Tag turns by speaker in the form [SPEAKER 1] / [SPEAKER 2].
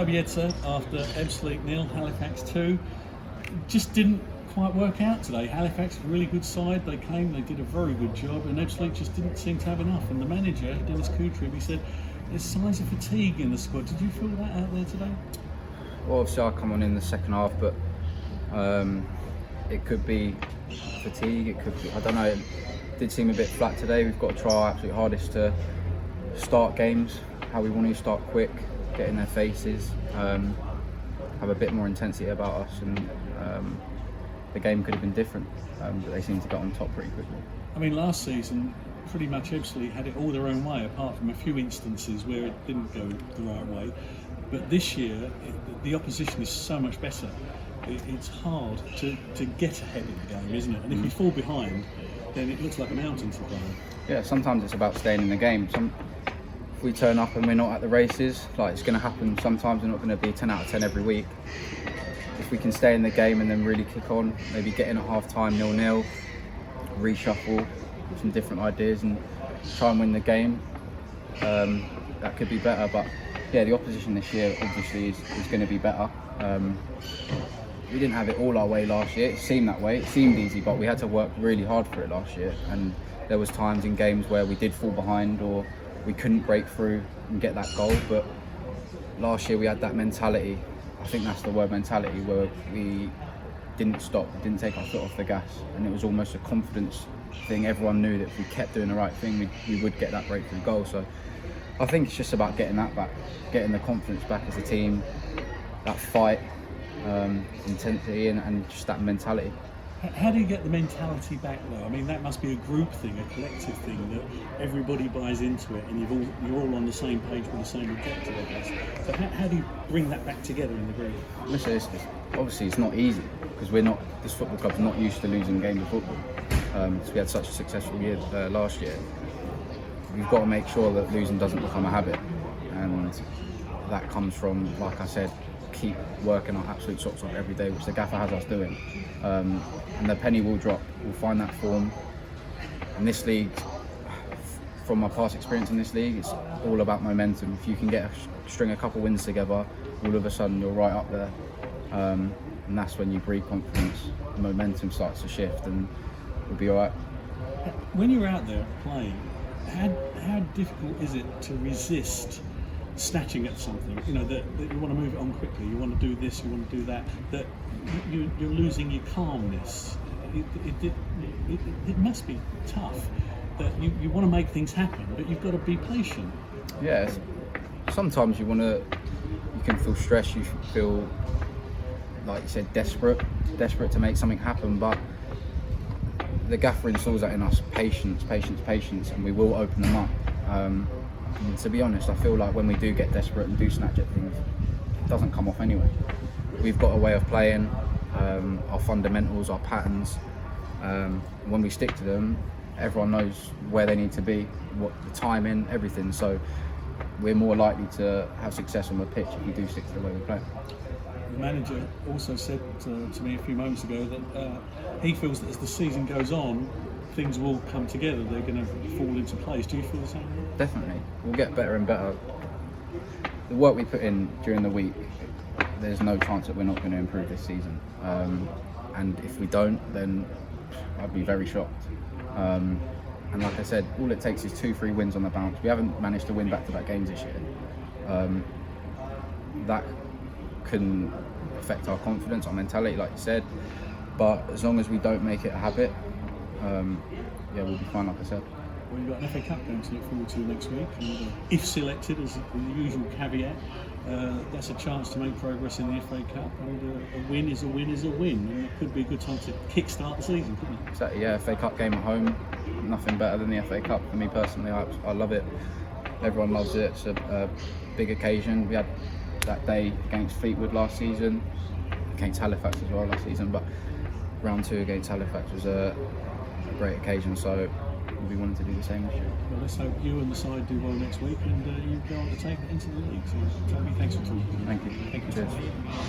[SPEAKER 1] Toby Edser after Edser 0, Halifax 2. Just didn't quite work out today. Halifax, a really good side. They came, they did a very good job, and Edser just didn't seem to have enough. And the manager, Dennis Kutrib, he said there's signs of fatigue in the squad. Did you feel that out there today?
[SPEAKER 2] Well, obviously I come on in the second half, but it could be fatigue. It could be, I don't know. It did seem a bit flat today. We've got to try our absolute hardest to start games how we want to, start quick, get in their faces, have a bit more intensity about us, and the game could have been different, but they seem to get on top pretty quickly.
[SPEAKER 1] I mean, last season, pretty much Edser had it all their own way, apart from a few instances where it didn't go the right way. But this year, the opposition is so much better. It's hard to get ahead of the game, isn't it? And if you fall behind, then it looks like a mountain to climb.
[SPEAKER 2] Yeah, sometimes it's about staying in the game. If we turn up and we're not at the races, like it's going to happen sometimes, we're not going to be 10 out of 10 every week. If we can stay in the game and then really kick on, maybe get in at half time 0-0, reshuffle, some different ideas and try and win the game, that could be better. But yeah, the opposition this year obviously is going to be better. We didn't have it all our way last year. It seemed that way. It seemed easy, but we had to work really hard for it last year. And there was times in games where we did fall behind or we couldn't break through and get that goal. But last year we had that mentality. I think that's the word, mentality, where we didn't stop, didn't take our foot off the gas, and it was almost a confidence thing. Everyone knew that if we kept doing the right thing, we would get that breakthrough goal. So I think it's just about getting that back, getting the confidence back as a team, that fight, intensity, and just that mentality.
[SPEAKER 1] How do you get the mentality back though? I mean, that must be a group thing, a collective thing, that everybody buys into it and you're all on the same page with the same objective, I guess. So how do you bring that back together in the group?
[SPEAKER 2] Listen, obviously it's not easy because this football club's not used to losing games of football. So we had such a successful year last year. We've got to make sure that losing doesn't become a habit, and that comes from, like I said, keep working our absolute socks off every day, which the gaffer has us doing. And the penny will drop. We'll find that form. In this league, from my past experience in this league, it's all about momentum. If you can string a couple wins together, all of a sudden you're right up there. And that's when you breed confidence. The momentum starts to shift, and we'll be all right.
[SPEAKER 1] When you're out there playing, how difficult is it to resist snatching at something? You know, that you want to move it on quickly, you want to do this, you want to do that, that you're losing your calmness. It must be tough, that you want to make things happen, but you've got to be patient.
[SPEAKER 2] Yeah, sometimes you can feel stressed, you feel, like you said, desperate to make something happen, but the gaffer installs that in us, patience, and we will open them up. And to be honest, I feel like when we do get desperate and do snatch at things, it doesn't come off anyway. We've got a way of playing, our fundamentals, our patterns. When we stick to them, everyone knows where they need to be, what the timing, everything. So we're more likely to have success on the pitch if we do stick to the way we play.
[SPEAKER 1] The manager also said to me a few moments ago that he feels that as the season goes on, things will come together, they're going to fall into place. Do you feel the same?
[SPEAKER 2] Definitely. We'll get better and better. The work we put in during the week, there's no chance that we're not going to improve this season. And if we don't, then I'd be very shocked. And like I said, all it takes is 2-3 wins on the bounce. We haven't managed to win back-to-back games this year. That can affect our confidence, our mentality, like you said. But as long as we don't make it a habit, yeah, we'll be fine, like I said.
[SPEAKER 1] Well, you've got an FA Cup game to look forward to next week, and if selected, as the usual caveat, that's a chance to make progress in the FA Cup, and a win is a win is a win, and it could be a good time to kick-start the season, couldn't it?
[SPEAKER 2] Exactly, yeah, FA Cup game at home, nothing better than the FA Cup for me personally. I love it. Everyone loves it. It's a big occasion. We had that day against Fleetwood last season, against Halifax as well last season, but round 2 against Halifax was a great occasion, so we'll be wanting to do the same this year.
[SPEAKER 1] Well, let's hope you and the side do well next week, and you go on to take it into the league. So, Toby, thanks for talking.
[SPEAKER 2] Thank you.
[SPEAKER 1] Thank you.
[SPEAKER 2] Cheers.